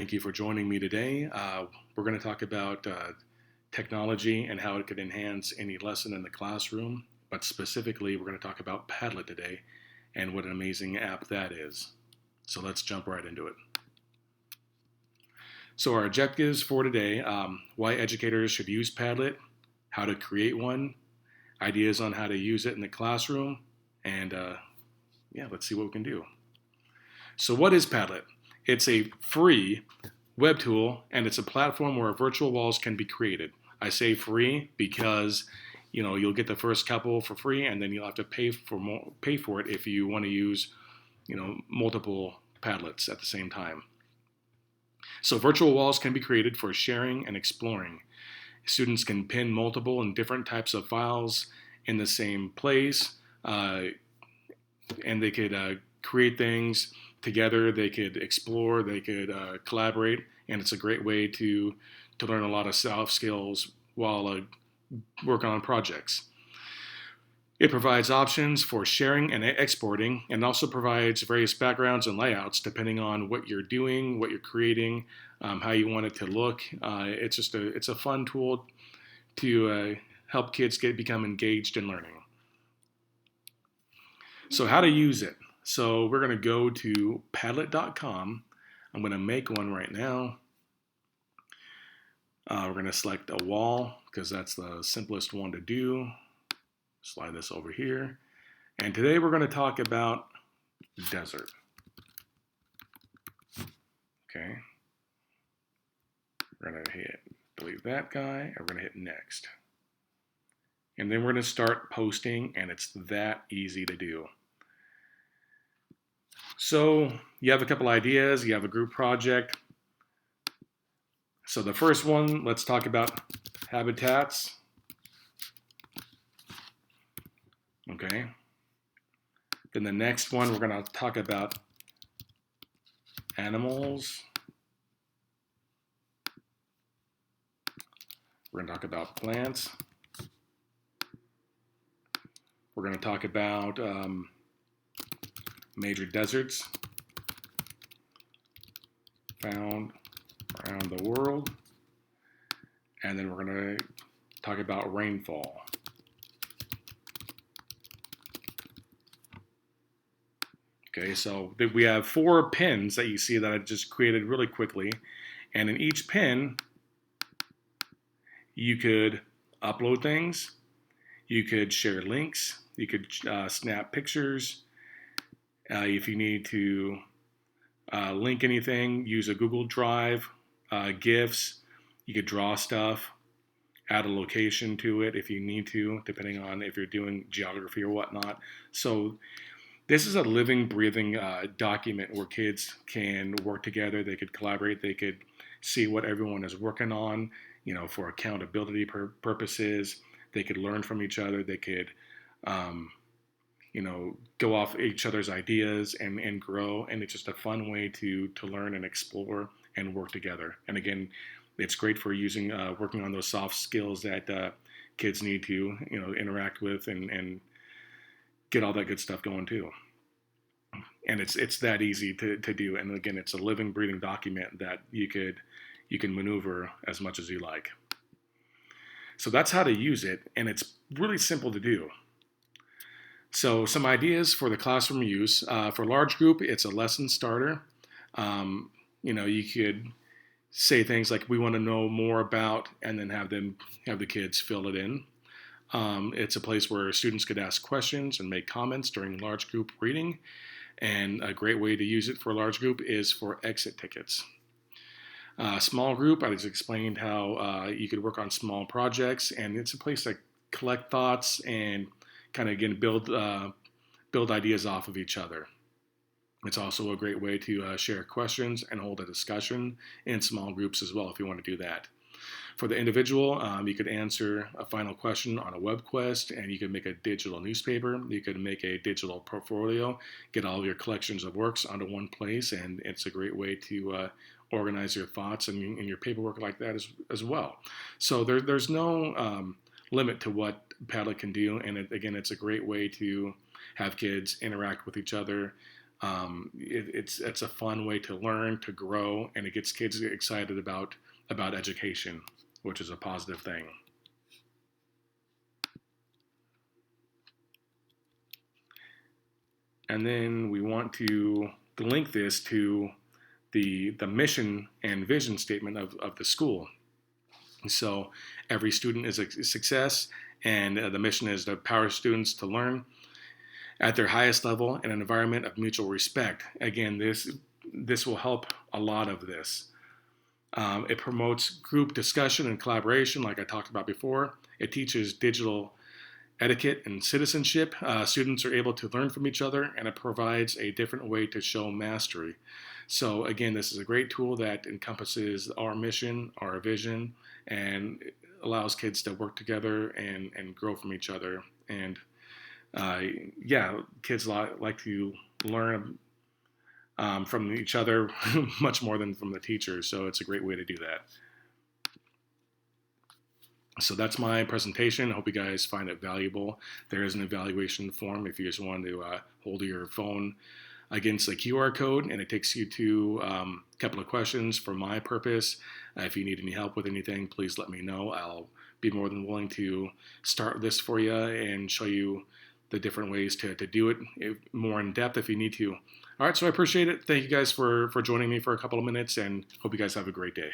Thank you for joining me today. We're going to talk about technology and how it could enhance any lesson in the classroom, but specifically, we're going to talk about Padlet today and what an amazing app that is. So let's jump right into it. So, our objectives for today: why educators should use Padlet, how to create one, ideas on how to use it in the classroom, and let's see what we can do. So, what is Padlet? It's a free web tool, and it's a platform where virtual walls can be created. I say free because you'll get the first couple for free, and then you'll have to pay for it if you want to use multiple Padlets at the same time. So virtual walls can be created for sharing and exploring. Students can pin multiple and different types of files in the same place, and they could create things together. They could explore, they could collaborate, and it's a great way to learn a lot of soft skills while working on projects. It provides options for sharing and exporting, and also provides various backgrounds and layouts depending on what you're doing, what you're creating, how you want it to look. It's a fun tool to help kids become engaged in learning. So how to use it? So we're going to go to Padlet.com. I'm going to make one right now. We're going to select a wall because that's the simplest one to do. Slide this over here. And today we're going to talk about desert. Okay. We're going to delete that guy, and we're going to hit next. And then we're going to start posting, and it's that easy to do. So you have a couple ideas, you have a group project. So the first one, let's talk about habitats. Okay. Then the next one, we're going to talk about animals. We're going to talk about plants. We're going to talk about major deserts found around the world. And then we're going to talk about rainfall. Okay, so we have 4 pins that you see that I just created really quickly. And in each pin, you could upload things, you could share links, you could snap pictures. If you need to link anything, use a Google Drive, GIFs, you could draw stuff, add a location to it if you need to, depending on if you're doing geography or whatnot. So this is a living, breathing document where kids can work together, they could collaborate, they could see what everyone is working on, for accountability purposes. They could learn from each other, they could go off each other's ideas and grow. And it's just a fun way to learn and explore and work together. And again, it's great for working on those soft skills that kids need to, interact with and get all that good stuff going too. And it's that easy to do. And again, it's a living, breathing document that you can maneuver as much as you like. So that's how to use it, and it's really simple to do. So some ideas for the classroom use. For large group, it's a lesson starter. You could say things like, we want to know more about, and then have the kids fill it in. It's a place where students could ask questions and make comments during large group reading. And a great way to use it for a large group is for exit tickets. Small group, I just explained how you could work on small projects, and it's a place to collect thoughts and kind of, again, build ideas off of each other. It's also a great way to share questions and hold a discussion in small groups as well if you want to do that. For the individual, you could answer a final question on a web quest, and you could make a digital newspaper. You could make a digital portfolio, get all of your collections of works onto one place, and it's a great way to organize your thoughts and your paperwork like that as well. So there's no limit to what Padlet can do, and again, it's a great way to have kids interact with each other, It's a fun way to learn, to grow, and it gets kids excited about education, which is a positive thing. And then we want to link this to the mission and vision statement of the school. So every student is a success, and the mission is to empower students to learn at their highest level in an environment of mutual respect. Again, this will help a lot of this. It promotes group discussion and collaboration, like I talked about before. It teaches digital etiquette and citizenship. Students are able to learn from each other, and it provides a different way to show mastery. So again, this is a great tool that encompasses our mission, our vision, and allows kids to work together and grow from each other. And uh, yeah, kids like to learn from each other much more than from the teachers. So it's a great way to do that. So that's my presentation. I hope you guys find it valuable. There is an evaluation form if you just want to hold your phone against the QR code, and it takes you to a couple of questions for my purpose. If you need any help with anything, please let me know. I'll be more than willing to start this for you and show you the different ways to do it more in depth if you need to. All right, so I appreciate it. Thank you guys for joining me for a couple of minutes, and hope you guys have a great day.